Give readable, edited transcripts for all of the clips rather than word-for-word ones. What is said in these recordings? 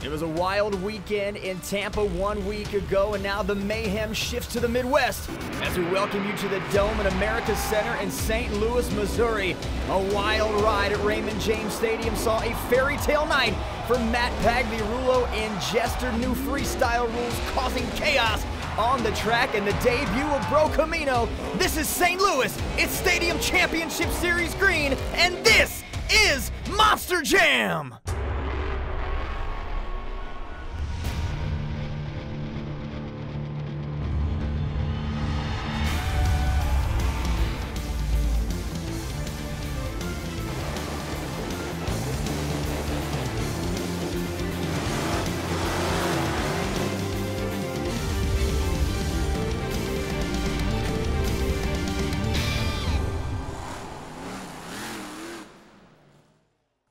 It was a wild weekend in Tampa 1 week ago, and now the mayhem shifts to the Midwest as we welcome you to the Dome at America's Center in St. Louis, Missouri. A wild ride at Raymond James Stadium saw a fairy tale night for Matt Pagliarulo in Jester. New freestyle rules causing chaos on the track and the debut of Bro Camino. This is St. Louis, it's Stadium Championship Series green, and this is Monster Jam!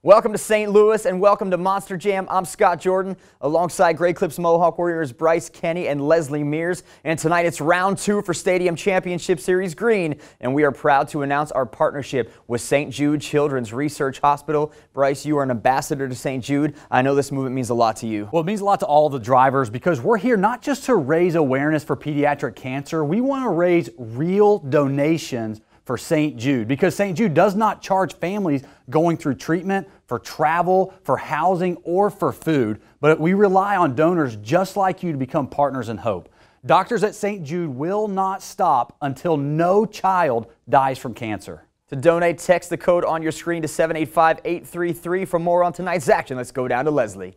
Welcome to St. Louis and welcome to Monster Jam. I'm Scott Jordan alongside Grey Clips Mohawk Warriors Bryce Kenny and Leslie Mears. And tonight it's round 2 for Stadium Championship Series Green. And we are proud to announce our partnership with St. Jude Children's Research Hospital. Bryce, you are an ambassador to St. Jude. I know this movement means a lot to you. Well, it means a lot to all the drivers because we're here not just to raise awareness for pediatric cancer. We want to raise real donations for St. Jude because St. Jude does not charge families going through treatment for travel, for housing, or for food, but we rely on donors just like you to become partners in hope. Doctors at St. Jude will not stop until no child dies from cancer. To donate, text the code on your screen to 785-833. For more on tonight's action, let's go down to Leslie.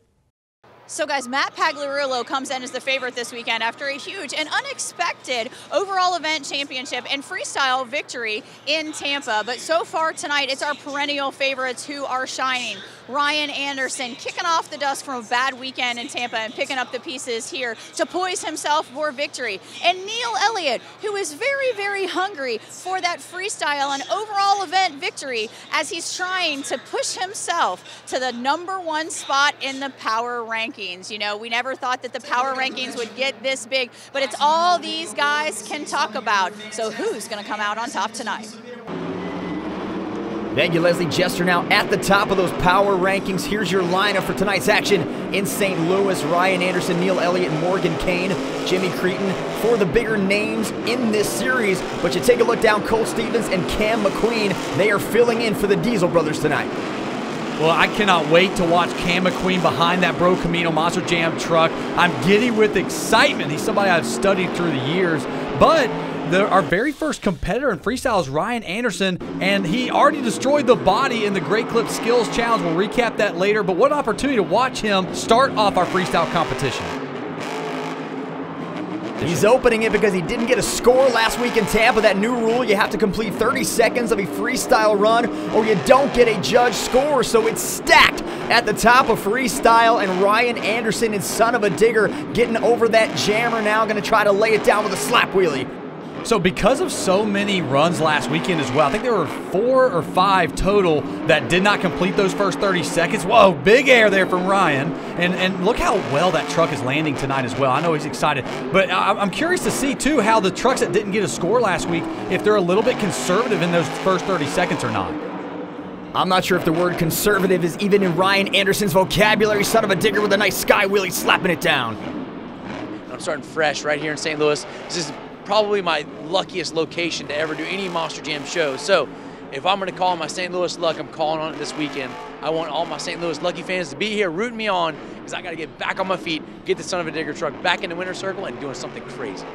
So guys, Matt Pagliarulo comes in as the favorite this weekend after a huge and unexpected overall event championship and freestyle victory in Tampa. But so far tonight, it's our perennial favorites who are shining. Ryan Anderson kicking off the dust from a bad weekend in Tampa and picking up the pieces here to poise himself for victory. And Neil Elliott, who is very, very hungry for that freestyle and overall event victory as he's trying to push himself to the #1 spot in the power rankings. You know, we never thought that the power rankings would get this big, but it's all these guys can talk about. So who's going to come out on top tonight? Thank you, Leslie. Jester now at the top of those power rankings. Here's your lineup for tonight's action in St. Louis. Ryan Anderson, Neil Elliott, Morgan Kane, Jimmy Creighton for the bigger names in this series. But you take a look down, Colt Stevens and Cam McQueen. They are filling in for the Diesel brothers tonight. Well, I cannot wait to watch Cam McQueen behind that Bro Camino Monster Jam truck. I'm giddy with excitement. He's somebody I've studied through the years. But our very first competitor in freestyle is Ryan Anderson, and he already destroyed the body in the Great Clip Skills Challenge. We'll recap that later, but what an opportunity to watch him start off our freestyle competition. He's opening it because he didn't get a score last week in Tampa. That new rule, you have to complete 30 seconds of a freestyle run or you don't get a judge score. So it's stacked at the top of freestyle, and Ryan Anderson and Son of a Digger getting over that jammer now, going to try to lay it down with a slap wheelie. So because of so many runs last weekend as well, I think there were 4 or 5 total that did not complete those first 30 seconds. Whoa, big air there from Ryan. And look how well that truck is landing tonight as well. I know he's excited. But I'm curious to see, too, how the trucks that didn't get a score last week, if they're a little bit conservative in those first 30 seconds or not. I'm not sure if the word conservative is even in Ryan Anderson's vocabulary. Son of a Digger with a nice sky wheelie slapping it down. I'm starting fresh right here in St. Louis. This is probably my luckiest location to ever do any Monster Jam show. So if I'm going to call my St. Louis luck, I'm calling on it this weekend. I want all my St. Louis lucky fans to be here rooting me on because I got to get back on my feet, get the Son of a Digger truck back in the winner's circle and doing something crazy.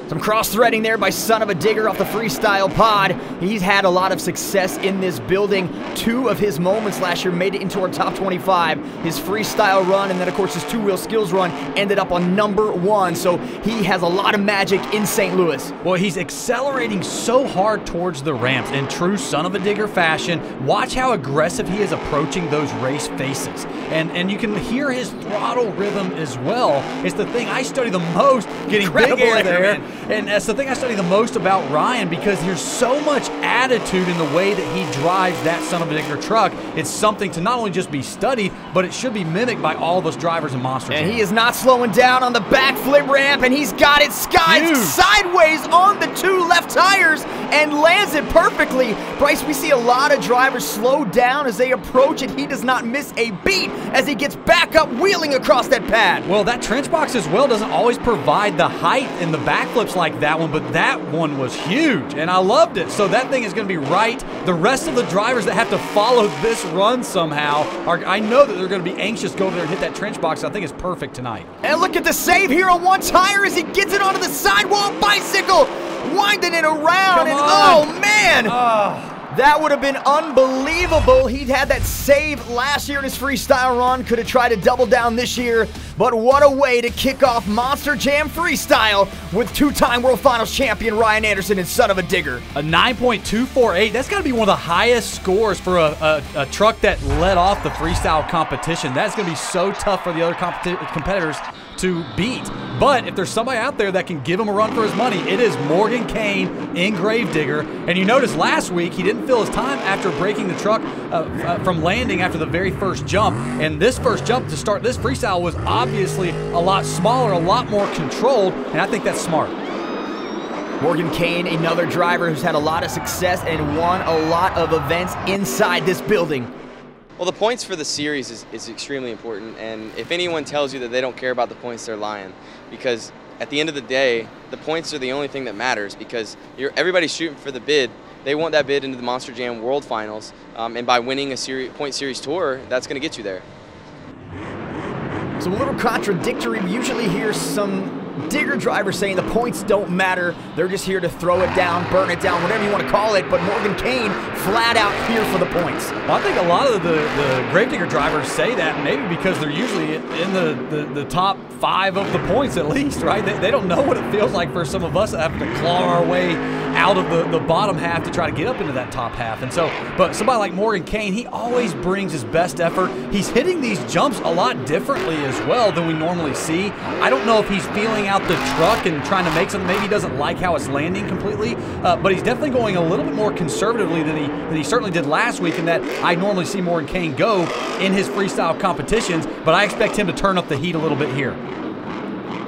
Some cross-threading there by Son of a Digger off the freestyle pod. He's had a lot of success in this building. 2 of his moments last year made it into our top 25. His freestyle run and then, of course, his 2-wheel skills run ended up on #1. So he has a lot of magic in St. Louis. Well, he's accelerating so hard towards the ramps in true Son of a Digger fashion. Watch how aggressive he is approaching those race faces. And you can hear his throttle rhythm as well. It's the thing I study the most, getting big air there. And that's the thing I study the most about Ryan, because there's so much attitude in the way that he drives that son of a digger truck. It's something to not only just be studied, but it should be mimicked by all of us drivers in Monster Jam. And he is not slowing down on the backflip ramp, and he's got it skied sideways on the 2 left tires and lands it perfectly. Bryce, we see a lot of drivers slow down as they approach it. He does not miss a beat as he gets back up wheeling across that pad. Well, that trench box as well doesn't always provide the height in the backflips like that one, but that one was huge, and I loved it. So that thing is going to be right. The rest of the drivers that have to follow this run somehow, I know that they're going to be anxious to go over there and hit that trench box. I think it's perfect tonight. And look at the save here on 1 tire as he gets it onto the sidewall bicycle, winding it around, and oh man! That would have been unbelievable. He'd had that save last year in his freestyle run. Could have tried to double down this year. But what a way to kick off Monster Jam Freestyle with 2-time World Finals champion Ryan Anderson and son of a digger. A 9.248. That's got to be one of the highest scores for a truck that led off the freestyle competition. That's going to be so tough for the other competitors to beat. But if there's somebody out there that can give him a run for his money, it is Morgan Kane in Gravedigger. And you notice last week he didn't fill his time after breaking the truck from landing after the very first jump. And this first jump to start this freestyle was obviously a lot smaller, a lot more controlled, and I think that's smart. Morgan Kane, another driver who's had a lot of success and won a lot of events inside this building. Well, the points for the series is extremely important, and if anyone tells you that they don't care about the points, they're lying. Because at the end of the day, the points are the only thing that matters, because everybody's shooting for the bid. They want that bid into the Monster Jam World Finals, and by winning a point series tour, that's going to get you there. So a little contradictory. We usually hear some digger drivers saying the points don't matter. They're just here to throw it down, burn it down, whatever you want to call it. But Morgan Kane flat out here for the points. Well, I think a lot of the Gravedigger drivers say that maybe because they're usually in the top 5 of the points at least, right? They don't know what it feels like for some of us that have to claw our way out of the bottom half to try to get up into that top half. And so, but somebody like Morgan Kane, he always brings his best effort. He's hitting these jumps a lot differently as well than we normally see. I don't know if he's feeling out the truck and trying to make something. Maybe he doesn't like how it's landing completely, but he's definitely going a little bit more conservatively than he certainly did last week, in that I normally see Morgan Kane go in his freestyle competitions, but I expect him to turn up the heat a little bit here.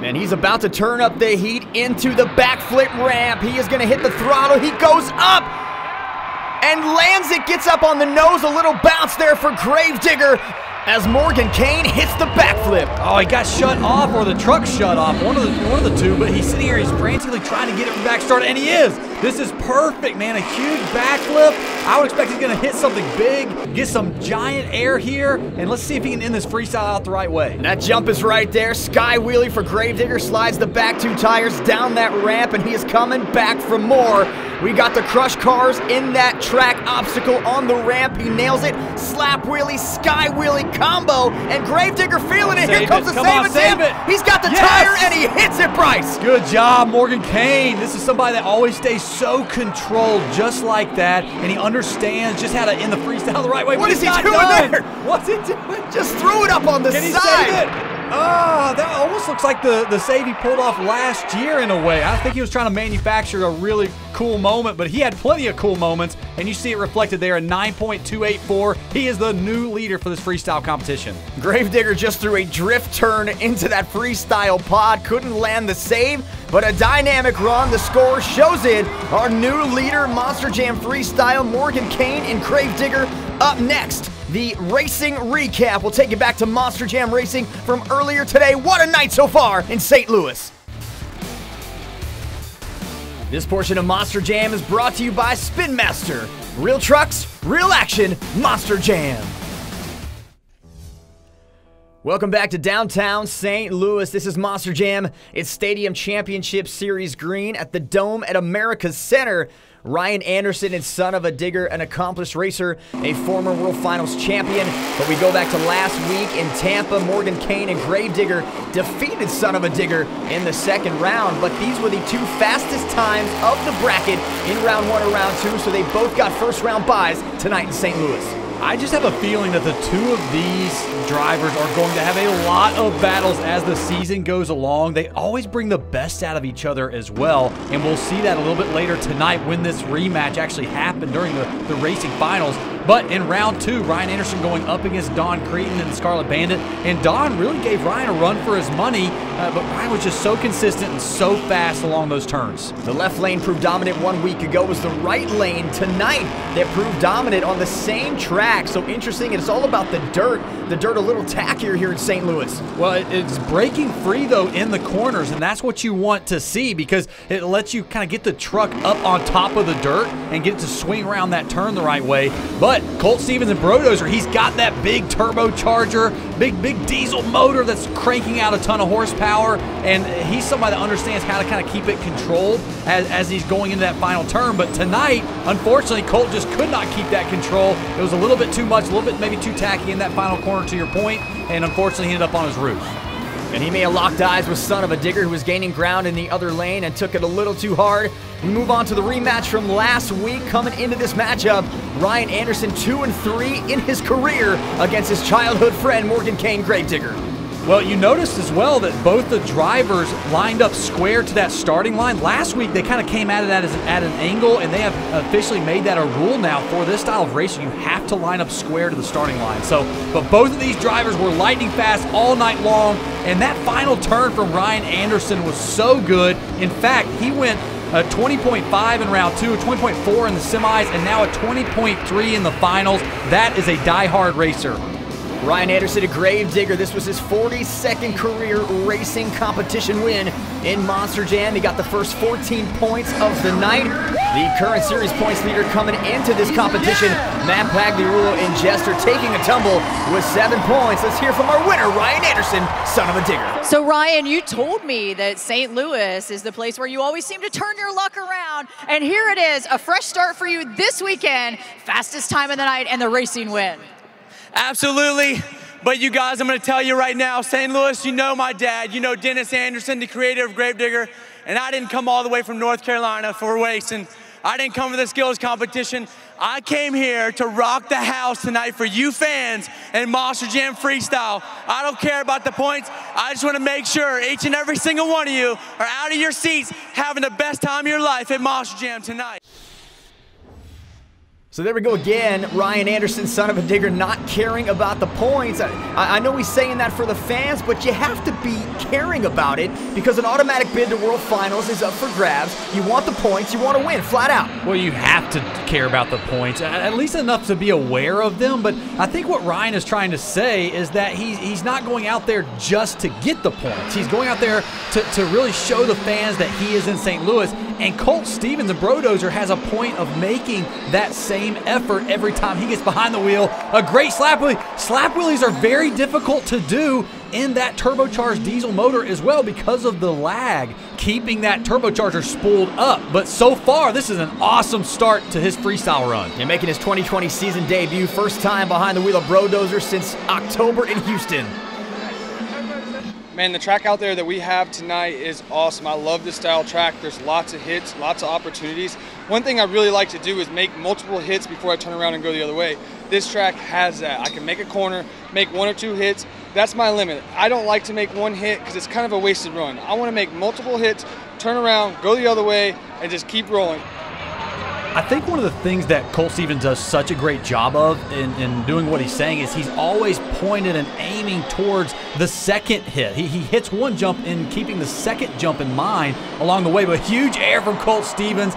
And he's about to turn up the heat into the backflip ramp. He is going to hit the throttle. He goes up and lands it, gets up on the nose. A little bounce there for Gravedigger as Morgan Kane hits the backflip. Oh, he got shut off, or the truck shut off, one of the two, but he's sitting here, he's frantically trying to get it back started, and he is. This is perfect, man, a huge backflip. I would expect he's gonna hit something big, get some giant air here, and let's see if he can end this freestyle out the right way. And that jump is right there. Sky wheelie for Gravedigger, slides the back 2 tires down that ramp, and he is coming back for more. We got the crush cars in that track obstacle on the ramp. He nails it. Slap wheelie, sky wheelie combo, and Gravedigger feeling it. Here comes the save it. He's got the tire, and he hits it, Bryce. Good job, Morgan Kane. This is somebody that always stays so controlled, just like that, and he understands just how to end the freestyle the right way. What is he doing there? What's he doing? Just threw it up on the side. Can he save it? Oh, that almost looks like the save he pulled off last year in a way. I think he was trying to manufacture a really cool moment, but he had plenty of cool moments, and you see it reflected there in 9.284. He is the new leader for this freestyle competition. Gravedigger just threw a drift turn into that freestyle pod. Couldn't land the save, but a dynamic run. The score shows it. Our new leader, Monster Jam Freestyle, Morgan Kane and Gravedigger. Up next, the racing recap. We'll take you back to Monster Jam Racing from earlier today. What a night so far in St. Louis. This portion of Monster Jam is brought to you by Spin Master. Real trucks, real action, Monster Jam. Welcome back to downtown St. Louis. This is Monster Jam. It's Stadium Championship Series Green at the Dome at America's Center. Ryan Anderson is son of a digger, an accomplished racer, a former World Finals champion. But we go back to last week in Tampa. Morgan Kane and Gravedigger defeated son of a digger in the second round. But these were the 2 fastest times of the bracket in round 1 and round 2. So they both got first round buys tonight in St. Louis. I just have a feeling that the two of these drivers are going to have a lot of battles as the season goes along. They always bring the best out of each other as well, and we'll see that a little bit later tonight when this rematch actually happened during the racing finals. But in round 2, Ryan Anderson going up against Don Creighton and the Scarlet Bandit, and Don really gave Ryan a run for his money, but Ryan was just so consistent and so fast along those turns. The left lane proved dominant 1 week ago. Was the right lane tonight that proved dominant on the same track. So interesting, and it's all about the dirt. The dirt a little tackier here in St. Louis. Well, it's breaking free, though, in the corners, and that's what you want to see because it lets you kind of get the truck up on top of the dirt and get it to swing around that turn the right way. But Colt Stevens and Brodozer, he's got that big turbocharger, big diesel motor that's cranking out a ton of horsepower, and he's somebody that understands how to kind of keep it controlled as he's going into that final turn. But tonight, unfortunately, Colt just could not keep that control. It was a little bit too much, a little bit maybe too tacky in that final corner, to your point, and unfortunately he ended up on his roof. And he may have locked eyes with Son of a Digger, who was gaining ground in the other lane and took it a little too hard. We move on to the rematch from last week. Coming into this matchup, Ryan Anderson 2-3 in his career against his childhood friend Morgan Kane Gravedigger. Well, you noticed as well that both the drivers lined up square to that starting line. Last week, they kind of came at it at an angle, and they have officially made that a rule now for this style of racing. You have to line up square to the starting line. But both of these drivers were lightning fast all night long, and that final turn from Ryan Anderson was so good. In fact, he went a 20.5 in round 2, a 20.4 in the semis, and now a 20.3 in the finals. That is a die-hard racer. Ryan Anderson, a Gravedigger. This was his 42nd career racing competition win in Monster Jam. He got the first 14 points of the night. The current series points leader coming into this competition, Matt Pagliarulo in Jester, taking a tumble with 7 points. Let's hear from our winner, Ryan Anderson, Son of a Digger. So Ryan, you told me that St. Louis is the place where you always seem to turn your luck around. And here it is, a fresh start for you this weekend. Fastest time of the night and the racing win. Absolutely, but you guys, I'm gonna tell you right now, St. Louis, you know my dad, you know Dennis Anderson, the creator of Gravedigger, and I didn't come all the way from North Carolina for racing. I didn't come for the skills competition. I came here to rock the house tonight for you fans and Monster Jam Freestyle. I don't care about the points. I just want to make sure each and every single one of you are out of your seats having the best time of your life at Monster Jam tonight. So there we go again, Ryan Anderson, Son of a Digger, not caring about the points. I know he's saying that for the fans, but you have to be caring about it because an automatic bid to World Finals is up for grabs. You want the points, you want to win, flat out. Well, you have to care about the points, at least enough to be aware of them, but I think what Ryan is trying to say is that he's not going out there just to get the points. He's going out there to really show the fans that he is in St. Louis, and Colt Stevens and Brodozer has a point of making that same effort every time he gets behind the wheel. A great slap wheelie. Slap wheelies are very difficult to do in that turbocharged diesel motor as well because of the lag, keeping that turbocharger spooled up. But so far, this is an awesome start to his freestyle run. And making his 2020 season debut, first time behind the wheel of Brodozer since October in Houston. Man, the track out there that we have tonight is awesome. I love this style track. There's lots of hits, lots of opportunities. One thing I really like to do is make multiple hits before I turn around and go the other way. This track has that. I can make a corner, make 1 or 2 hits. That's my limit. I don't like to make 1 hit because it's kind of a wasted run. I want to make multiple hits, turn around, go the other way, and just keep rolling. I think one of the things that Colt Stevens does such a great job of in doing what he's saying is he's always pointed and aiming towards the second hit. He hits one jump in keeping the second jump in mind along the way, but huge air from Colt Stevens.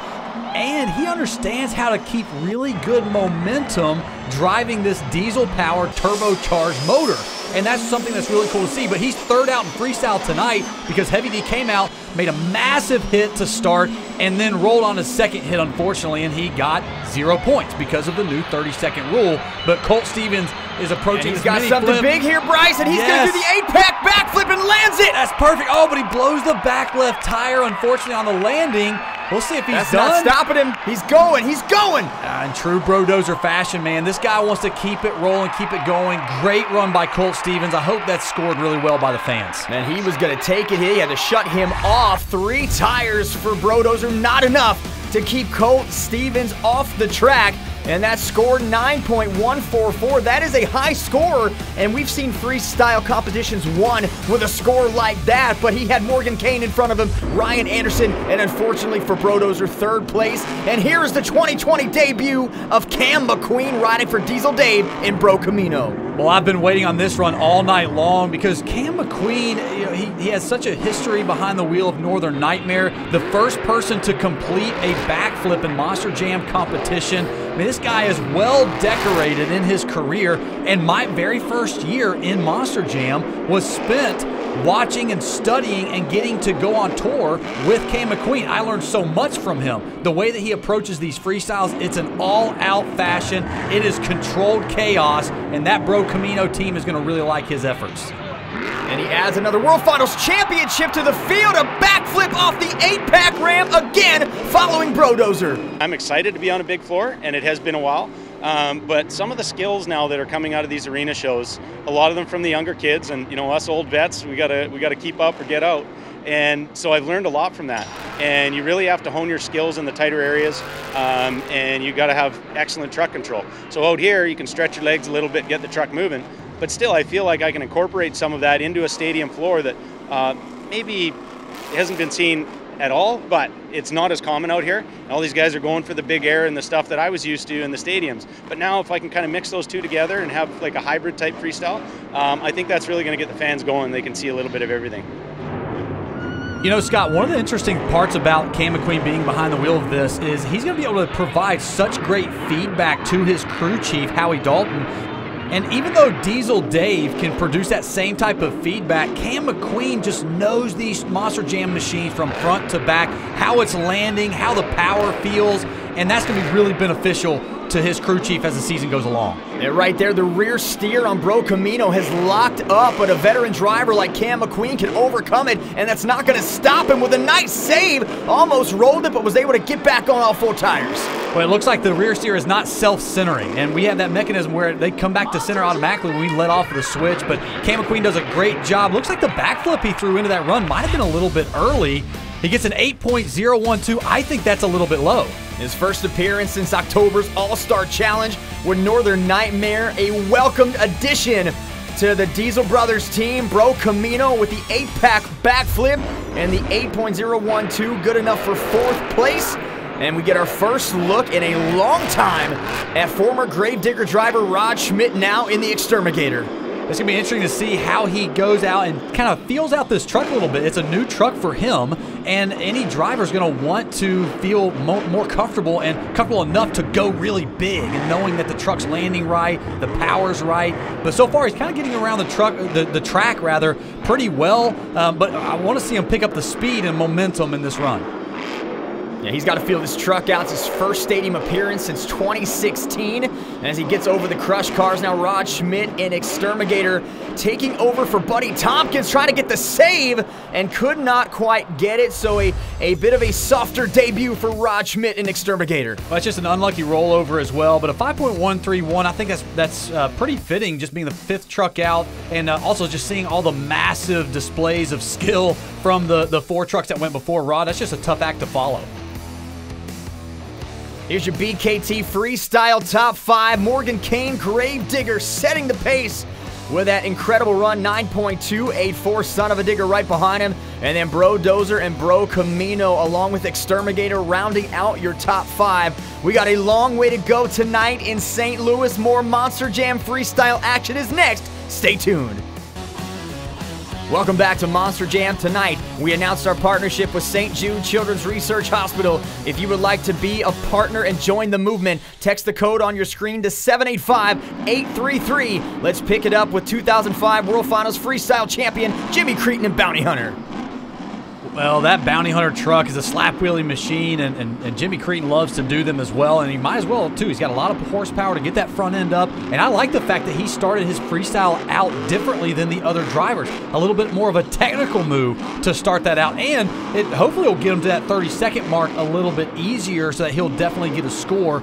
And he understands how to keep really good momentum driving this diesel-powered turbocharged motor. And that's something that's really cool to see. But he's third out in freestyle tonight because Heavy D came out, made a massive hit to start, and then rolled on his second hit, unfortunately, and he got 0 points because of the new 30-second rule. But Colt Stevens is approaching his mini flip. He's got something big here, Bryce, and he's going to do the 8-pack backflip and lands it. That's perfect. Oh, but he blows the back left tire, unfortunately, on the landing. We'll see if he's That's done. Not stopping him. He's going. He's going. In true Brodozer fashion, man, this guy wants to keep it rolling, keep it going. Great run by Colt Stevens. I hope that's scored really well by the fans. Man, he was going to take it. He had to shut him off. 3 tires for Brodozer. Not enough to keep Colt Stevens off the track. and that scored 9.144. That is a high score, and we've seen freestyle competitions won with a score like that, but he had Morgan Kane in front of him, Ryan Anderson, and unfortunately for Brodozer, third place. And here is the 2020 debut of Cam McQueen riding for Diesel Dave in Bro Camino. Well, I've been waiting on this run all night long because Cam McQueen, he has such a history behind the wheel of Northern Nightmare. The first person to complete a backflip in Monster Jam competition. I mean, this guy is well decorated in his career, and my very first year in Monster Jam was spent watching and studying and getting to go on tour with Cam McQueen. I learned so much from him. The way that he approaches these freestyles, it's an all-out fashion. It is controlled chaos, and that Bro Camino team is going to really like his efforts. And he adds another World Finals championship to the field, a backflip off the 8-pack ramp again, following Brodozer. I'm excited to be on a big floor, and it has been a while. But some of the skills now that are coming out of these arena shows, a lot of them from the younger kids, and us old vets, we gotta keep up or get out. And so I've learned a lot from that. And you really have to hone your skills in the tighter areas, and you gotta have excellent truck control. So out here, you can stretch your legs a little bit, get the truck moving. But still, I feel like I can incorporate some of that into a stadium floor that maybe hasn't been seen at all, but it's not as common out here. And all these guys are going for the big air and the stuff that I was used to in the stadiums. But now if I can kind of mix those two together and have like a hybrid type freestyle, I think that's really going to get the fans going. They can see a little bit of everything. You know, Scott, one of the interesting parts about Cam McQueen being behind the wheel of this is he's going to be able to provide such great feedback to his crew chief, Howie Dalton. And even though Diesel Dave can produce that same type of feedback, Cam McQueen just knows these Monster Jam machines from front to back, how it's landing, how the power feels, and that's going to be really beneficial to his crew chief as the season goes along. And right there, the rear steer on Bro Camino has locked up, but a veteran driver like Cam McQueen can overcome it, and that's not going to stop him with a nice save. Almost rolled it, but was able to get back on all 4 tires. Well, it looks like the rear steer is not self-centering, and we have that mechanism where they come back to center automatically when we let off of the switch, but Cam McQueen does a great job. Looks like the backflip he threw into that run might have been a little bit early. He gets an 8.012. I think that's a little bit low. His first appearance since October's All-Star Challenge with Northern Nightmare, a welcomed addition to the Diesel Brothers team. Bro Camino with the 8-pack backflip and the 8.012, good enough for 4th place. And we get our first look in a long time at former Gravedigger driver Rod Schmidt now in the Exterminator. It's going to be interesting to see how he goes out and kind of feels out this truck a little bit. It's a new truck for him, and any driver is going to want to feel more comfortable and comfortable enough to go really big, and knowing that the truck's landing right, the power's right. But so far, he's kind of getting around the track rather, pretty well. But I want to see him pick up the speed and momentum in this run. Yeah, he's got to feel this truck out. It's his first stadium appearance since 2016. As he gets over the crush cars, now Rod Schmidt in Exterminator taking over for Buddy Tompkins, trying to get the save and could not quite get it. So a bit of a softer debut for Rod Schmidt in Exterminator. Well, it's just an unlucky rollover as well, but a 5.131, I think that's pretty fitting, just being the 5th truck out, and also just seeing all the massive displays of skill from the 4 trucks that went before Rod. That's just a tough act to follow. Here's your BKT Freestyle Top 5. Morgan Kane, Gravedigger, setting the pace with that incredible run, 9.284, Son of a Digger right behind him. And then Brodozer and Bro Camino along with Exterminator rounding out your top 5. We got a long way to go tonight in St. Louis. More Monster Jam Freestyle action is next. Stay tuned. Welcome back to Monster Jam. Tonight, we announced our partnership with St. Jude Children's Research Hospital. If you would like to be a partner and join the movement, text the code on your screen to 785-833. Let's pick it up with 2005 World Finals Freestyle Champion Jimmy Creighton and Bounty Hunter. Well, that Bounty Hunter truck is a slap wheelie machine, and Jimmy Creighton loves to do them as well, and he might as well, too. He's got a lot of horsepower to get that front end up, and I like the fact that he started his freestyle out differently than the other drivers. A little bit more of a technical move to start that out, and it hopefully will get him to that 30-second mark a little bit easier so that he'll definitely get a score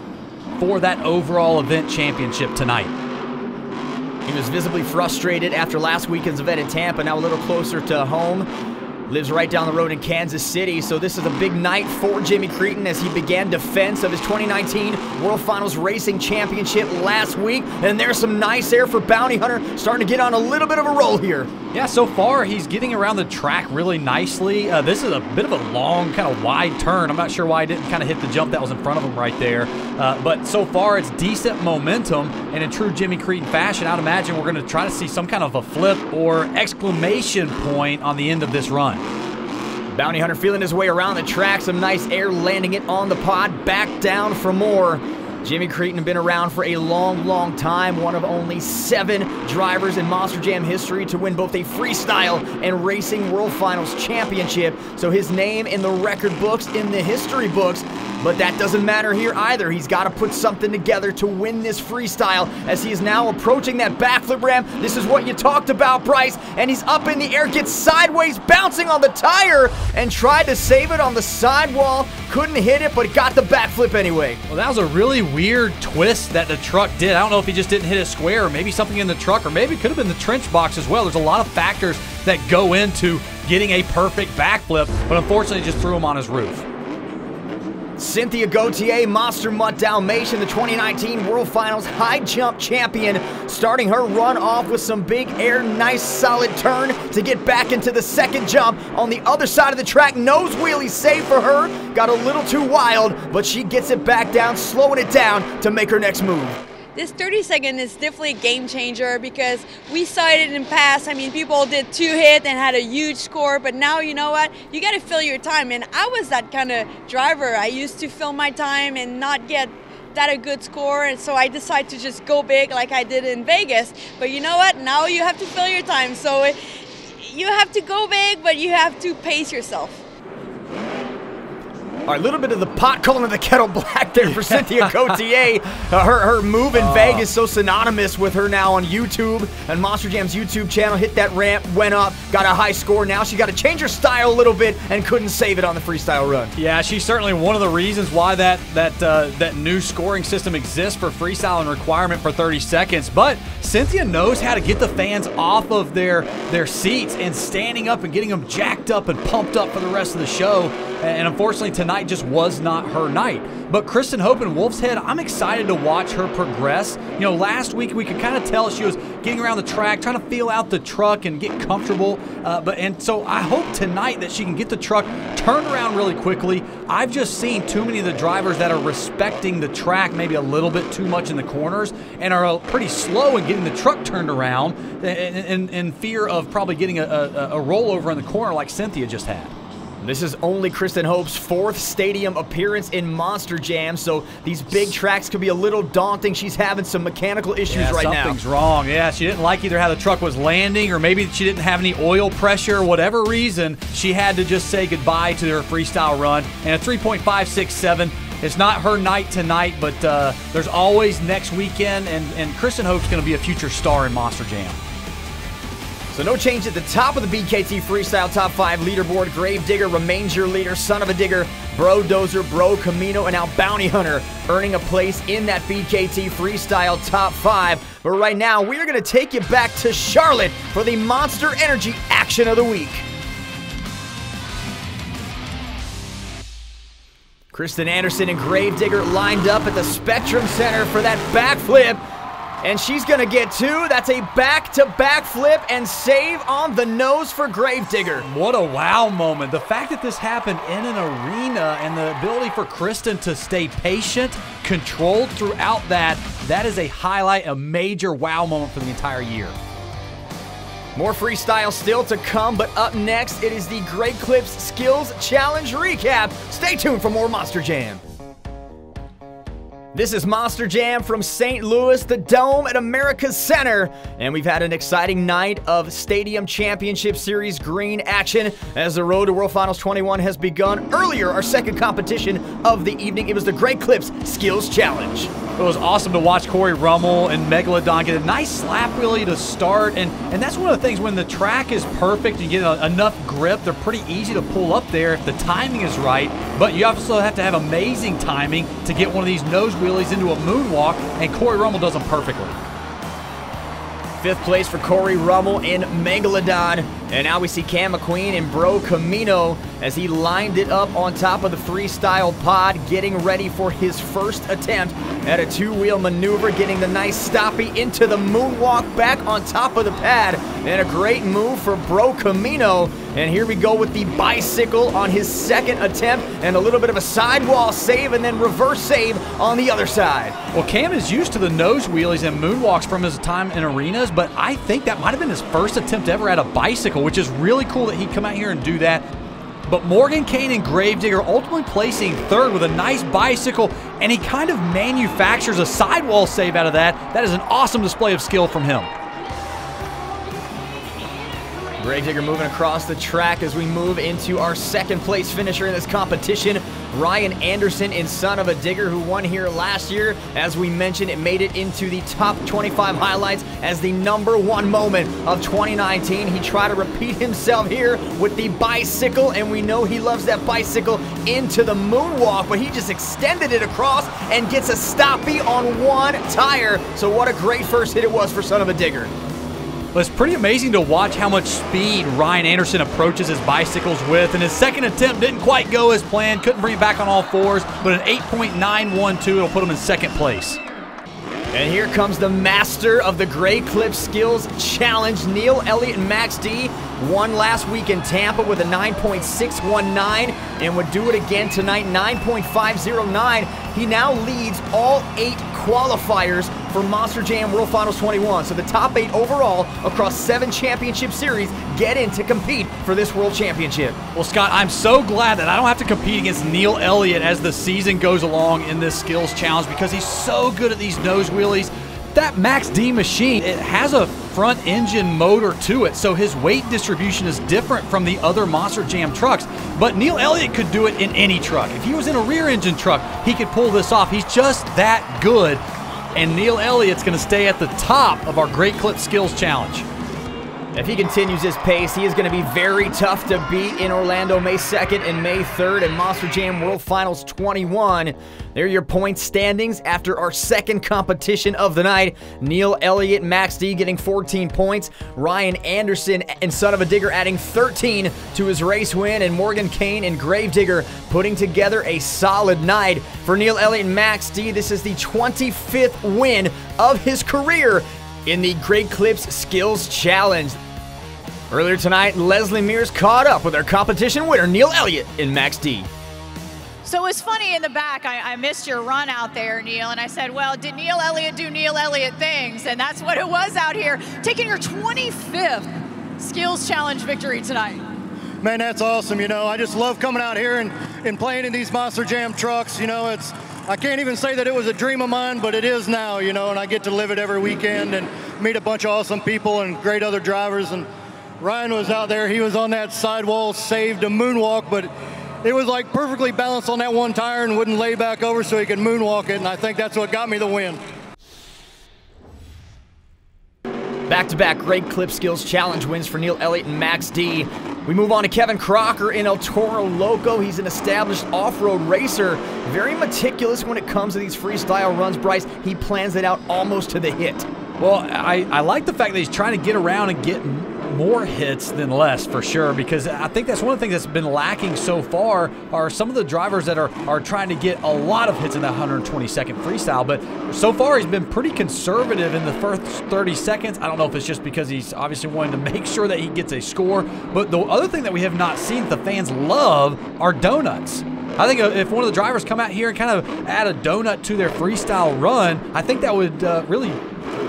for that overall event championship tonight. He was visibly frustrated after last weekend's event in Tampa, now a little closer to home. Lives right down the road in Kansas City, so this is a big night for Jimmy Creighton as he began defense of his 2019 World Finals Racing Championship last week. And there's some nice air for Bounty Hunter, starting to get on a little bit of a roll here. Yeah, so far he's getting around the track really nicely. This is a bit of a long, kind of wide turn. I'm not sure why he didn't kind of hit the jump that was in front of him right there. But so far it's decent momentum, and in true Jimmy Creighton fashion, I'd imagine we're going to try to see some kind of a flip or exclamation point on the end of this run. Bounty Hunter feeling his way around the track, some nice air landing it on the pod, back down for more. Jimmy Creighton been around for a long time, one of only 7 drivers in Monster Jam history to win both a freestyle and racing World Finals championship. So his name in the record books, in the history books, but that doesn't matter here either. He's got to put something together to win this freestyle as he is now approaching that backflip ramp. This is what you talked about, Bryce, and he's up in the air, gets sideways, bouncing on the tire, and tried to save it on the sidewall. Couldn't hit it, but got the backflip anyway. Well, that was a really weird twist that the truck did. I don't know if he just didn't hit it square, or maybe something in the truck, or maybe it could have been the trench box as well. There's a lot of factors that go into getting a perfect backflip, but unfortunately just threw him on his roof. Cynthia Gauthier, Monster Mutt Dalmatian, the 2019 World Finals high jump champion, starting her run off with some big air, nice solid turn to get back into the second jump on the other side of the track. Nose wheelie save for her, got a little too wild, but she gets it back down, slowing it down to make her next move. This 30-second is definitely a game changer because we saw it in the past. I mean, people did 2 hits and had a huge score, but now, you know what? You got to fill your time. And I was that kind of driver. I used to fill my time and not get that a good score, and so I decided to just go big like I did in Vegas. But you know what? Now you have to fill your time. So you have to go big, but you have to pace yourself. All right, a little bit of the pot calling the kettle black there for Cynthia Gauthier. Her move in Vegas so synonymous with her now on YouTube and Monster Jam's YouTube channel. Hit that ramp, went up, got a high score. Now she got to change her style a little bit and couldn't save it on the freestyle run. Yeah, she's certainly one of the reasons why that new scoring system exists for freestyle and requirement for 30 seconds. But Cynthia knows how to get the fans off of their seats and standing up and getting them jacked up and pumped up for the rest of the show. And unfortunately, tonight just was not her night. But Kristen Hope in Wolf's Head, I'm excited to watch her progress. You know, last week we could kind of tell she was getting around the track, trying to feel out the truck and get comfortable. And so I hope tonight that she can get the truck turned around really quickly. I've just seen too many of the drivers that are respecting the track maybe a little bit too much in the corners and are pretty slow in getting the truck turned around in fear of probably getting a rollover in the corner like Cynthia just had. This is only Kristen Hope's 4th stadium appearance in Monster Jam, so these big tracks could be a little daunting. She's having some mechanical issues right now. Something's wrong. Yeah, she didn't like either how the truck was landing, or maybe she didn't have any oil pressure. Whatever reason, she had to just say goodbye to her freestyle run. And a 3.567. It's not her night tonight, but there's always next weekend, and Kristen Hope's going to be a future star in Monster Jam. So no change at the top of the BKT Freestyle Top 5 leaderboard. Gravedigger remains your leader. Son of a Digger, Bro Dozer, Bro Camino, and now Bounty Hunter earning a place in that BKT Freestyle Top 5. But right now, we are going to take you back to Charlotte for the Monster Energy Action of the Week. Kristen Anderson and Gravedigger lined up at the Spectrum Center for that backflip. And she's going to get 2. That's a back-to-back flip and save on the nose for Gravedigger. What a wow moment. The fact that this happened in an arena and the ability for Kristen to stay patient, controlled throughout that is a highlight, a major wow moment for the entire year. More freestyle still to come, but up next, it is the Great Clips Skills Challenge Recap. Stay tuned for more Monster Jam. This is Monster Jam from St. Louis, the Dome at America's Center. And we've had an exciting night of Stadium Championship Series green action as the road to World Finals 21 has begun. Earlier, our second competition of the evening, it was the Great Clips Skills Challenge. It was awesome to watch Corey Rummel and Megalodon get a nice slap wheelie to start. And that's one of the things, when the track is perfect, you get enough grip, they're pretty easy to pull up there if the timing is right. But you also have to have amazing timing to get one of these nose wheelies into a moonwalk, and Corey Rummel does them perfectly. Fifth place for Corey Rummel in Megalodon. And now we see Cam McQueen in Bro Camino as he lined it up on top of the freestyle pod, getting ready for his first attempt at a two-wheel maneuver, getting the nice stoppie into the moonwalk back on top of the pad. And a great move for Bro Camino. And here we go with the bicycle on his second attempt, and a little bit of a sidewall save and then reverse save on the other side. Well, Cam is used to the nose wheelies and moonwalks from his time in arenas, but I think that might have been his first attempt ever at a bicycle, which is really cool that he'd come out here and do that. But Morgan Kane and Gravedigger ultimately placing third with a nice bicycle, and he kind of manufactures a sidewall save out of that. That is an awesome display of skill from him. Gravedigger moving across the track as we move into our second place finisher in this competition, Ryan Anderson in Son of a Digger, who won here last year. As we mentioned, it made it into the top 25 highlights as the #1 moment of 2019. He tried to repeat himself here with the bicycle, and we know he loves that bicycle into the moonwalk, but he just extended it across and gets a stoppie on one tire. So what a great first hit it was for Son of a Digger. Well, it's pretty amazing to watch how much speed Ryan Anderson approaches his bicycles with, and his second attempt didn't quite go as planned, couldn't bring it back on all fours, but an 8.912 will put him in second place. And here comes the master of the Great Clip Skills Challenge, Neil Elliott and Max D. Won last week in Tampa with a 9.619 and would do it again tonight, 9.509. He now leads all 8 qualifiers for Monster Jam World Finals 21. So the top 8 overall across 7 championship series get in to compete for this World Championship. Well, Scott, I'm so glad that I don't have to compete against Neil Elliott as the season goes along in this skills challenge, because he's so good at these nose wheelies. That Max D machine, it has a front engine motor to it, so his weight distribution is different from the other Monster Jam trucks. But Neil Elliott could do it in any truck. If he was in a rear engine truck, he could pull this off. He's just that good. And Neil Elliott's going to stay at the top of our Great Clip Skills Challenge. If he continues his pace, he is going to be very tough to beat in Orlando May 2nd and May 3rd at Monster Jam World Finals 21. There are your point standings after our second competition of the night. Neil Elliott, Max D getting 14 points. Ryan Anderson and Son of a Digger adding 13 to his race win. And Morgan Kane and Gravedigger putting together a solid night. For Neil Elliott and Max D, this is the 25th win of his career in the Great Clips Skills Challenge. Earlier tonight, Leslie Mears caught up with our competition winner, Neil Elliott and Max D. So it was funny in the back, I missed your run out there, Neil, and I said, well, did Neil Elliott do Neil Elliott things? And that's what it was out here, taking your 25th Skills Challenge victory tonight. Man, that's awesome. You know, I just love coming out here and playing in these Monster Jam trucks. You know, I can't even say that it was a dream of mine, but it is now, you know, and I get to live it every weekend and meet a bunch of awesome people and great other drivers. And Ryan was out there, he was on that sidewall, saved a moonwalk, but it was like perfectly balanced on that one tire and wouldn't lay back over so he could moonwalk it, and I think that's what got me the win. Back-to-back Great Clip Skills Challenge wins for Neil Elliott and Max D. We move on to Kevin Crocker in El Toro Loco. He's an established off-road racer, very meticulous when it comes to these freestyle runs, Bryce. He plans it out almost to the hit. Well, I like the fact that he's trying to get around and get more hits than less, for sure, because I think that's one of the things that's been lacking so far are some of the drivers that are trying to get a lot of hits in that 120-second freestyle. But so far, he's been pretty conservative in the first 30 seconds. I don't know if it's just because he's obviously wanting to make sure that he gets a score. But the other thing that we have not seen that the fans love are donuts. I think if one of the drivers come out here and kind of add a donut to their freestyle run, I think that would really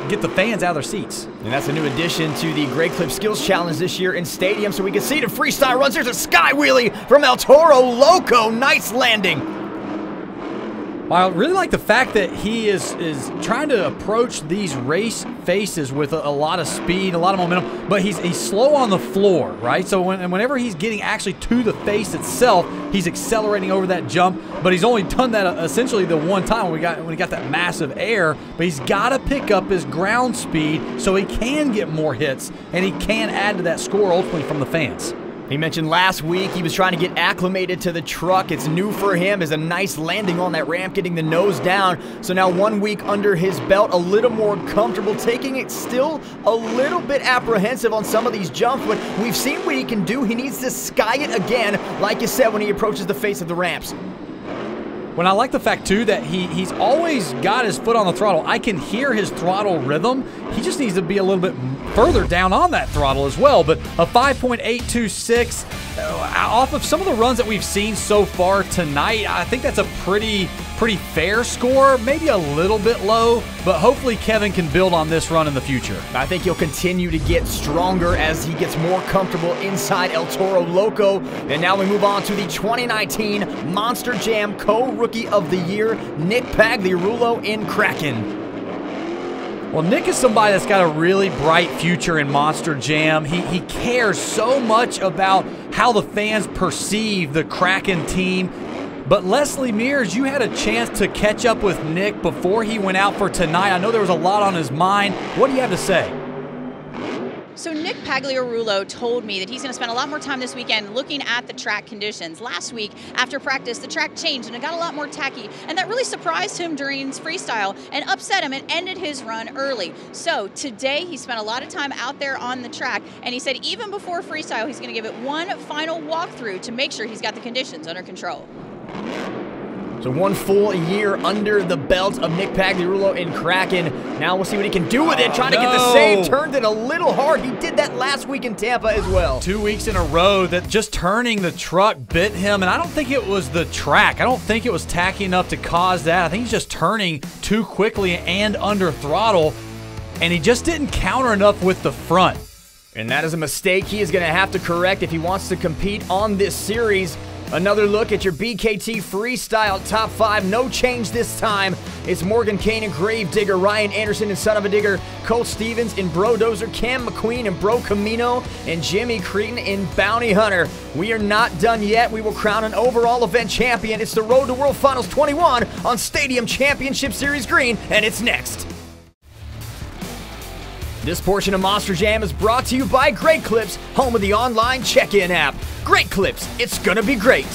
get the fans out of their seats. And that's a new addition to the Great Clip Skills Challenge this year in Stadium, so we can see the freestyle runs. There's a sky wheelie from El Toro Loco. Nice landing. I really like the fact that he is trying to approach these race faces with a lot of speed, a lot of momentum, but he's slow on the floor, right? So whenever he's getting actually to the face itself, he's accelerating over that jump, but he's only done that essentially the one time when he got that massive air, but he's got to pick up his ground speed so he can get more hits, and he can add to that score ultimately from the fans. He mentioned last week he was trying to get acclimated to the truck. It's new for him. Is a nice landing on that ramp, getting the nose down. So now 1 week under his belt, a little more comfortable, taking it still a little bit apprehensive on some of these jumps, but we've seen what he can do. He needs to sky it again, like you said, when he approaches the face of the ramps. When I like the fact, too, that he's always got his foot on the throttle. I can hear his throttle rhythm. He just needs to be a little bit further down on that throttle as well. But a 5.826 off of some of the runs that we've seen so far tonight, I think that's a pretty fair score. Maybe a little bit low, but hopefully Kevin can build on this run in the future. I think he'll continue to get stronger as he gets more comfortable inside El Toro Loco. And now we move on to the 2019 Monster Jam Co-Rookie of the Year, Nick Pagliarulo in Creighton. Well, Nick is somebody that's got a really bright future in Monster Jam. He cares so much about how the fans perceive the Creighton team. But Leslie Mears, you had a chance to catch up with Nick before he went out for tonight. I know there was a lot on his mind. What do you have to say? So Nick Pagliarulo told me that he's going to spend a lot more time this weekend looking at the track conditions. Last week, after practice, the track changed and it got a lot more tacky, and that really surprised him during his freestyle and upset him and ended his run early. So today, he spent a lot of time out there on the track, and he said even before freestyle, he's going to give it one final walkthrough to make sure he's got the conditions under control. So 1 full year under the belt of Nick Pagliarulo in Creighton. Now we'll see what he can do with it. Trying to get the save. Turned it a little hard. He did that last week in Tampa as well. 2 weeks in a row that just turning the truck bit him, and I don't think it was the track. I don't think it was tacky enough to cause that. I think he's just turning too quickly and under throttle, and he just didn't counter enough with the front. And that is a mistake he is going to have to correct if he wants to compete on this series. Another look at your BKT Freestyle Top 5. No change this time. It's Morgan Kane and Gravedigger, Ryan Anderson and Son of a Digger, Colt Stevens in Brodozer, Cam McQueen and Bro Camino, and Jimmy Creighton in Bounty Hunter. We are not done yet. We will crown an overall event champion. It's the Road to World Finals 21 on Stadium Championship Series Green, and it's next. This portion of Monster Jam is brought to you by Great Clips, home of the online check-in app. Great Clips, it's gonna be great.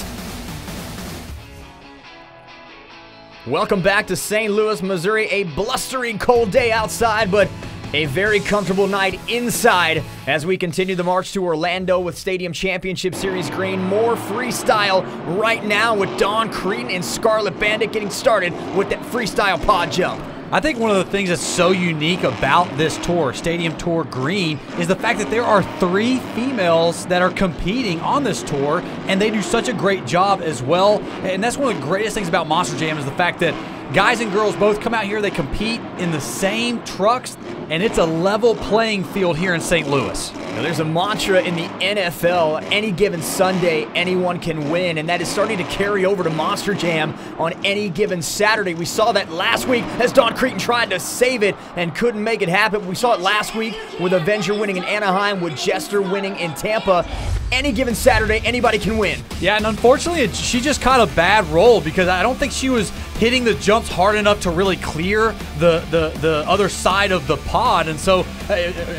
Welcome back to St. Louis, Missouri. A blustering cold day outside, but a very comfortable night inside as we continue the march to Orlando with Stadium Championship Series Green. More freestyle right now with Don Creighton and Scarlet Bandit getting started with that freestyle pod jump. I think one of the things that's so unique about this tour, Stadium Tour Green, is the fact that there are 3 females that are competing on this tour, and they do such a great job as well. And that's one of the greatest things about Monster Jam is the fact that guys and girls both come out here, they compete in the same trucks, and it's a level playing field here in St. Louis. Now, there's a mantra in the NFL, any given Sunday, anyone can win, and that is starting to carry over to Monster Jam on any given Saturday. We saw that last week as Don Creighton tried to save it and couldn't make it happen. We saw it last week with Avenger winning in Anaheim, with Jester winning in Tampa. Any given Saturday, anybody can win. Yeah, and unfortunately, she just caught a bad roll because I don't think she was hitting the jumps hard enough to really clear the other side of the pod. And so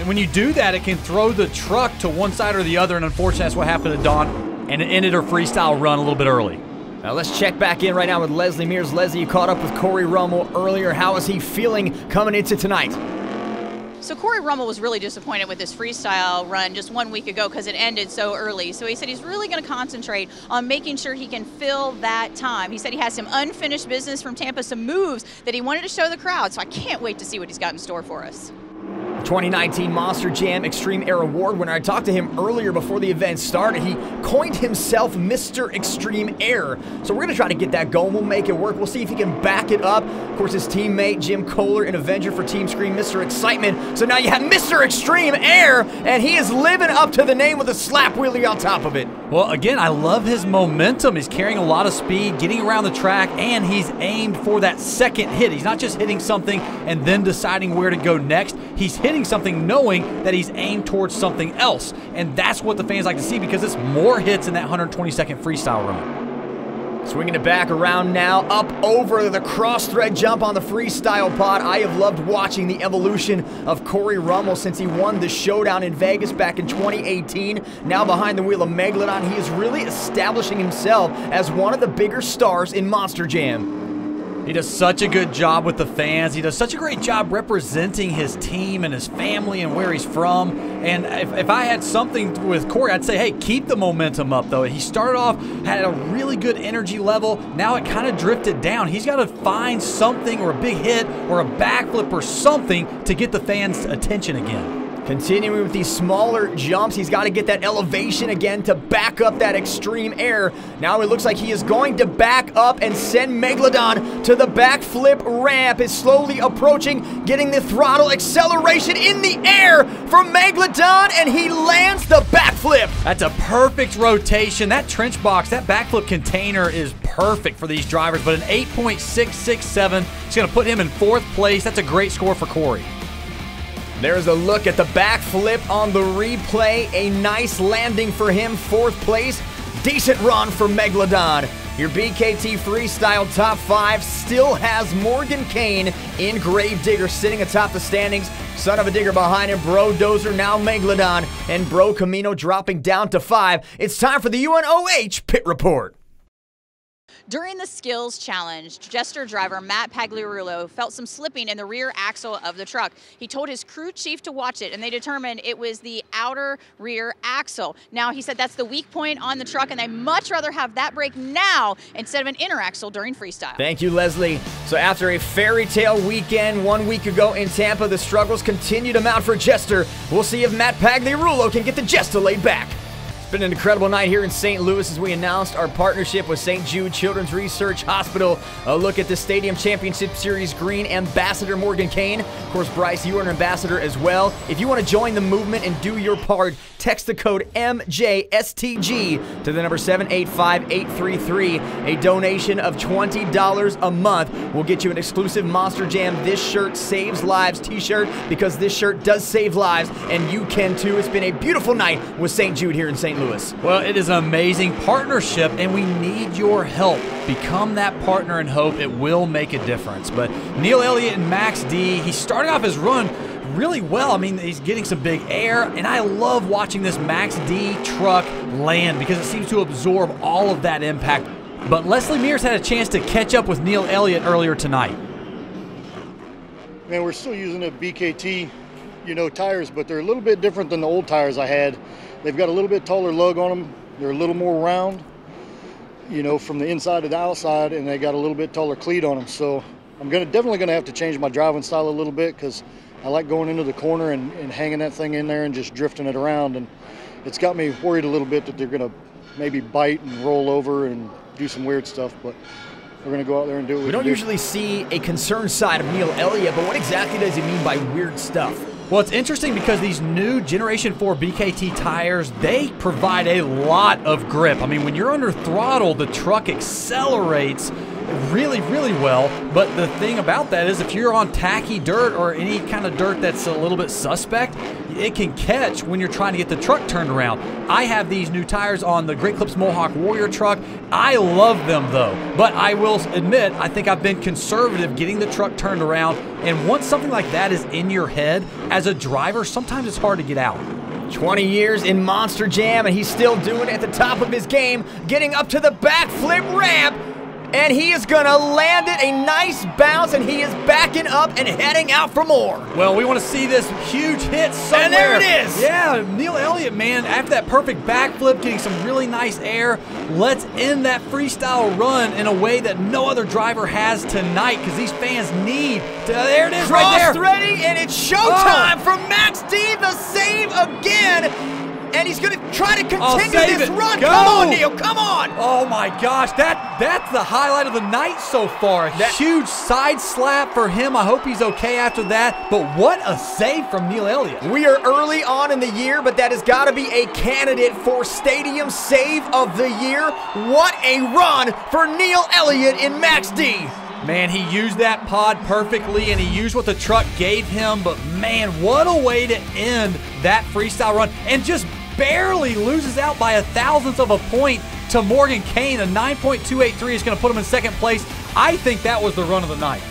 when you do that, it can throw the truck to one side or the other, and unfortunately, that's what happened to Dawn, and it ended her freestyle run a little bit early. Now let's check back in right now with Leslie Mears. Leslie, you caught up with Corey Rummel earlier. How is he feeling coming into tonight? So Corey Rummel was really disappointed with this freestyle run just 1 week ago because it ended so early. So he said he's really going to concentrate on making sure he can fill that time. He said he has some unfinished business from Tampa, some moves that he wanted to show the crowd. So I can't wait to see what he's got in store for us. 2019 Monster Jam Extreme Air Award winner. I talked to him earlier before the event started. He coined himself Mr. Extreme Air. So we're going to try to get that going. We'll make it work. We'll see if he can back it up. Of course, his teammate Jim Kohler, an Avenger for Team Scream, Mr. Excitement. So now you have Mr. Extreme Air, and he is living up to the name with a slap wheelie on top of it. Well, again, I love his momentum. He's carrying a lot of speed, getting around the track, and he's aimed for that second hit. He's not just hitting something and then deciding where to go next. He's hitting something knowing that he's aimed towards something else. And that's what the fans like to see because it's more hits in that 120-second freestyle run. Swinging it back around now, up over the cross-thread jump on the freestyle pod. I have loved watching the evolution of Corey Rummel since he won the showdown in Vegas back in 2018. Now behind the wheel of Megalodon, he is really establishing himself as one of the bigger stars in Monster Jam. He does such a good job with the fans. He does such a great job representing his team and his family and where he's from. And if I had something with Corey, I'd say, hey, keep the momentum up, though. He started off, had a really good energy level. Now it kind of drifted down. He's got to find something or a big hit or a backflip or something to get the fans' attention again. Continuing with these smaller jumps, he's got to get that elevation again to back up that extreme air. Now it looks like he is going to back up and send Megalodon to the backflip ramp. Is slowly approaching, getting the throttle acceleration in the air for Megalodon, and he lands the backflip. That's a perfect rotation. That trench box, that backflip container is perfect for these drivers, but an 8.667 is going to put him in 4th place. That's a great score for Corey. There's a look at the backflip on the replay. A nice landing for him, 4th place. Decent run for Megalodon. Your BKT Freestyle Top 5 still has Morgan Kane in Gravedigger sitting atop the standings. Son of a Digger behind him, Bro Dozer, now Megalodon, and Bro Camino dropping down to 5. It's time for the UNOH Pit Report. During the skills challenge, Jester driver Matt Pagliarulo felt some slipping in the rear axle of the truck. He told his crew chief to watch it, and they determined it was the outer rear axle. Now, he said that's the weak point on the truck, and they much rather have that break now instead of an inner axle during freestyle. Thank you, Leslie. So after a fairy tale weekend 1 week ago in Tampa, the struggles continue to mount for Jester. We'll see if Matt Pagliarulo can get the Jester laid back. It's been an incredible night here in St. Louis as we announced our partnership with St. Jude Children's Research Hospital. A look at the Stadium Championship Series Green Ambassador Morgan Kane. Of course, Bryce, you are an ambassador as well. If you want to join the movement and do your part, text the code MJSTG to the number 785-833. A donation of $20 a month will get you an exclusive Monster Jam This Shirt Saves Lives t-shirt, because this shirt does save lives, and you can too. It's been a beautiful night with St. Jude here in St. Louis. Well, it is an amazing partnership, and we need your help. Become that partner and hope. It will make a difference. But Neil Elliott and Max D, he started off his run really well. I mean, he's getting some big air, and I love watching this Max D truck land because it seems to absorb all of that impact. But Leslie Mears had a chance to catch up with Neil Elliott earlier tonight. Man, we're still using the BKT, tires, but they're a little bit different than the old tires I had. They've got a little bit taller lug on them. They're a little more round, from the inside to the outside, and they got a little bit taller cleat on them. So I'm definitely gonna have to change my driving style a little bit, because I like going into the corner and hanging that thing in there and just drifting it around. And it's got me worried a little bit that they're gonna maybe bite and roll over and do some weird stuff, but we're gonna go out there and do what we don't usually see a concerned side of Neil Elliott, but what exactly does he mean by weird stuff? Well, it's interesting because these new Generation 4 BKT tires, they provide a lot of grip. I mean, when you're under throttle, the truck accelerates really, really well. But the thing about that is if you're on tacky dirt or any kind of dirt that's a little bit suspect, it can catch when you're trying to get the truck turned around. I have these new tires on the Great Clips Mohawk Warrior truck. I love them though, but I will admit, I think I've been conservative getting the truck turned around. And once something like that is in your head, as a driver, sometimes it's hard to get out. 20 years in Monster Jam, and he's still doing it at the top of his game, getting up to the backflip ramp. And he is going to land it, a nice bounce, and he is backing up and heading out for more. Well, we want to see this huge hit somewhere. And there it is. Yeah, Neil Elliott, man, after that perfect backflip, getting some really nice air, let's end that freestyle run in a way that no other driver has tonight, because these fans need to, there it is right there. Cross-threading, and it's showtime for Max D, the save again. And he's going to try to continue this run. Go. Come on, Neil, come on. Oh, my gosh. That's the highlight of the night so far. Huge side slap for him. I hope he's okay after that. But what a save from Neil Elliott. We are early on in the year, but that has got to be a candidate for Stadium Save of the Year. What a run for Neil Elliott in Max D. Man, he used that pod perfectly, and he used what the truck gave him. But, man, what a way to end that freestyle run. And just barely loses out by 1/1000th of a point to Morgan Kane. A 9.283 is going to put him in second place. I think that was the run of the night.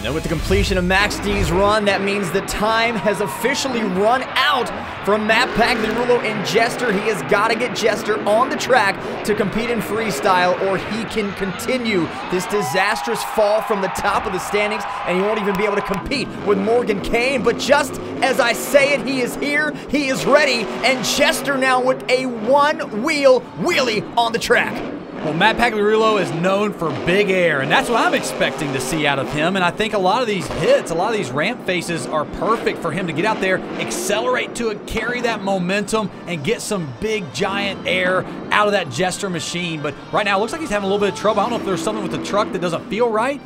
Now with the completion of Max D's run, that means the time has officially run out from Matt Pagliarulo and Jester. He has got to get Jester on the track to compete in freestyle, or he can continue this disastrous fall from the top of the standings, and he won't even be able to compete with Morgan Kane. But just as I say it, he is here, he is ready, and Jester now with a one-wheel wheelie on the track. Well, Matt Pagliarulo is known for big air, and that's what I'm expecting to see out of him. And I think a lot of these hits, a lot of these ramp faces are perfect for him to get out there, accelerate to it, carry that momentum, and get some big, giant air out of that Jester machine. But right now, it looks like he's having a little bit of trouble. I don't know if there's something with the truck that doesn't feel right.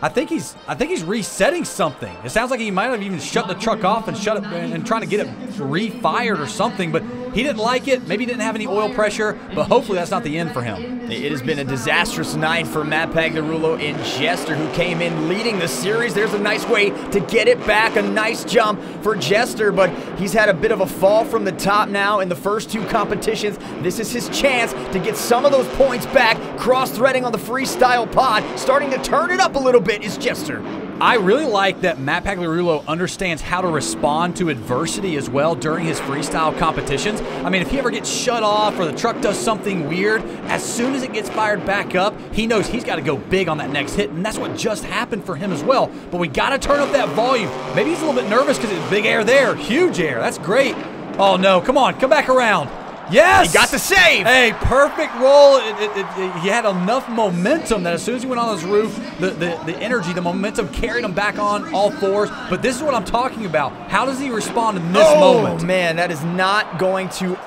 I think he's resetting something. It sounds like he might have even shut the truck off and shut it and trying to get it refired or something, but he didn't like it. Maybe he didn't have any oil pressure, but hopefully that's not the end for him. It has been a disastrous night for Matt Pagliarulo and Jester, who came in leading the series. There's a nice way to get it back, a nice jump for Jester, but he's had a bit of a fall from the top now in the first two competitions. This is his chance to get some of those points back. Cross-threading on the freestyle pod, starting to turn it up a little bit is Jester. I really like that Matt Pagliarulo understands how to respond to adversity as well during his freestyle competitions. I mean, if he ever gets shut off or the truck does something weird, as soon as it gets fired back up, he knows he's got to go big on that next hit, and that's what just happened for him as well. But we got to turn up that volume. Maybe he's a little bit nervous because it's big air there, huge air. That's great. Oh, no, come on, come back around. Yes! He got the save! Hey, perfect roll. He had enough momentum that as soon as he went on his roof, the energy, the momentum carried him back on all fours. But this is what I'm talking about. How does he respond in this moment? Oh, man, that is not going to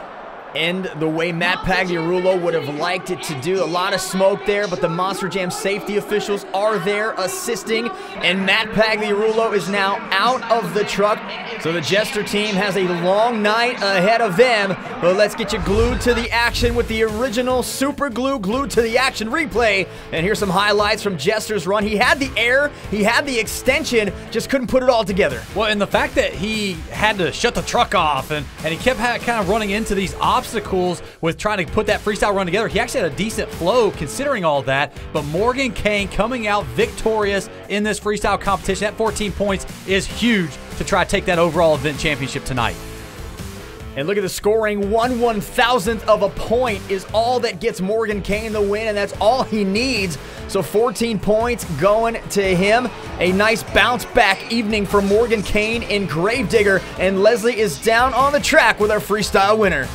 end the way Matt Pagliarulo would have liked it to do. A lot of smoke there, but the Monster Jam safety officials are there assisting, and Matt Pagliarulo is now out of the truck. So the Jester team has a long night ahead of them, but let's get you glued to the action with the original super glue glued to the action replay. And here's some highlights from Jester's run. He had the air, he had the extension, just couldn't put it all together. Well, and the fact that he had to shut the truck off and he kept kind of running into these obstacles with trying to put that freestyle run together. He actually had a decent flow considering all that, but Morgan Kane coming out victorious in this freestyle competition at 14 points is huge to try to take that overall event championship tonight. And look at the scoring. 1/1000th of a point is all that gets Morgan Kane the win, and that's all he needs. So 14 points going to him. A nice bounce back evening for Morgan Kane in Gravedigger, and Leslie is down on the track with our freestyle winner.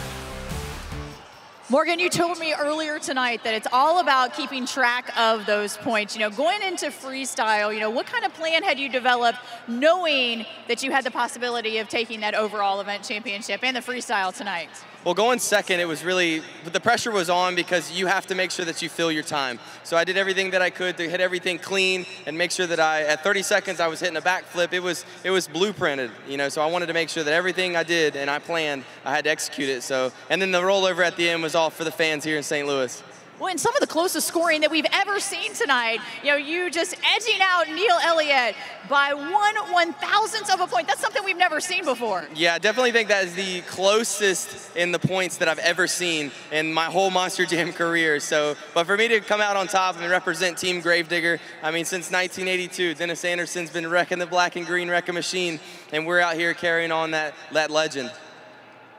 Morgan, you told me earlier tonight that it's all about keeping track of those points. You know, going into freestyle, you know, what kind of plan had you developed knowing that you had the possibility of taking that overall event championship and the freestyle tonight? Well, going second, it was really, the pressure was on because you have to make sure that you fill your time. So I did everything that I could to hit everything clean and make sure that at 30 seconds I was hitting a backflip. It was blueprinted, you know, so I wanted to make sure that everything I did and I planned, I had to execute it. So, and then the rollover at the end was all for the fans here in St. Louis. Well, and some of the closest scoring that we've ever seen tonight, you know, you just edging out Neil Elliott by 1/1000th of a point. That's something we've never seen before. Yeah, I definitely think that is the closest in the points that I've ever seen in my whole Monster Jam career. So, but for me to come out on top and represent Team Gravedigger, I mean, since 1982, Dennis Anderson's been wrecking the black and green wrecking machine, and we're out here carrying on that legend.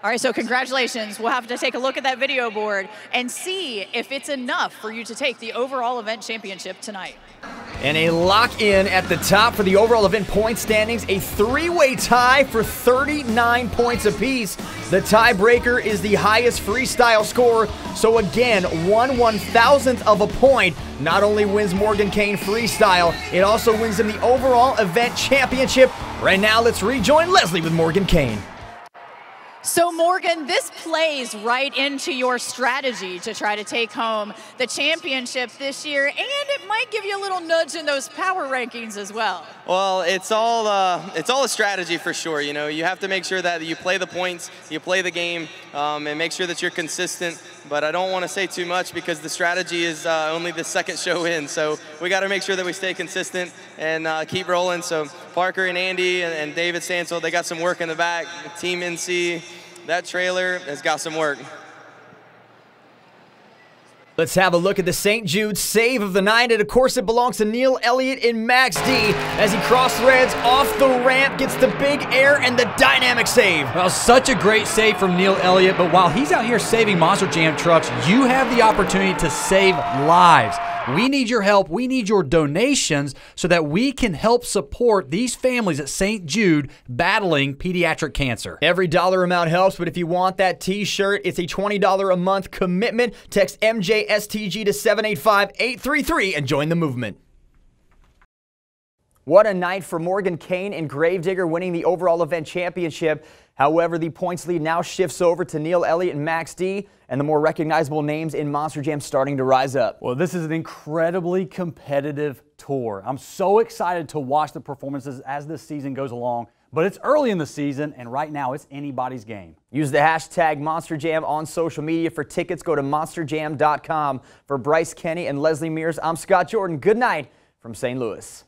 All right, so congratulations. We'll have to take a look at that video board and see if it's enough for you to take the overall event championship tonight. And a lock-in at the top for the overall event point standings, a three-way tie for 39 points apiece. The tiebreaker is the highest freestyle score, so again, 1/1000th of a point not only wins Morgan Kane freestyle, it also wins him the overall event championship. Right now, let's rejoin Leslie with Morgan Kane. So Morgan, this plays right into your strategy to try to take home the championship this year, and it might give you a little nudge in those power rankings as well. Well, it's all a strategy for sure. You know, you have to make sure that you play the points, you play the game, and make sure that you're consistent. But I don't want to say too much because the strategy is only the second show in. So we got to make sure that we stay consistent and keep rolling. So Parker and Andy and David Stansel, they got some work in the back. Team NC, that trailer has got some work. Let's have a look at the St. Jude save of the night, and of course it belongs to Neil Elliott in Max D as he cross-threads off the ramp, gets the big air and the dynamic save. Well, such a great save from Neil Elliott, but while he's out here saving Monster Jam trucks, you have the opportunity to save lives. We need your help. We need your donations so that we can help support these families at St. Jude battling pediatric cancer. Every dollar amount helps, but if you want that t-shirt, it's a $20 a month commitment. Text MJSTG to 785-833 and join the movement. What a night for Morgan Kane and Gravedigger, winning the overall event championship. However, the points lead now shifts over to Neil Elliott and Max D, and the more recognizable names in Monster Jam starting to rise up. Well, this is an incredibly competitive tour. I'm so excited to watch the performances as this season goes along, but it's early in the season, and right now it's anybody's game. Use the hashtag MonsterJam on social media for tickets. Go to monsterjam.com. For Bryce Kenny and Leslie Mears, I'm Scott Jordan. Good night from St. Louis.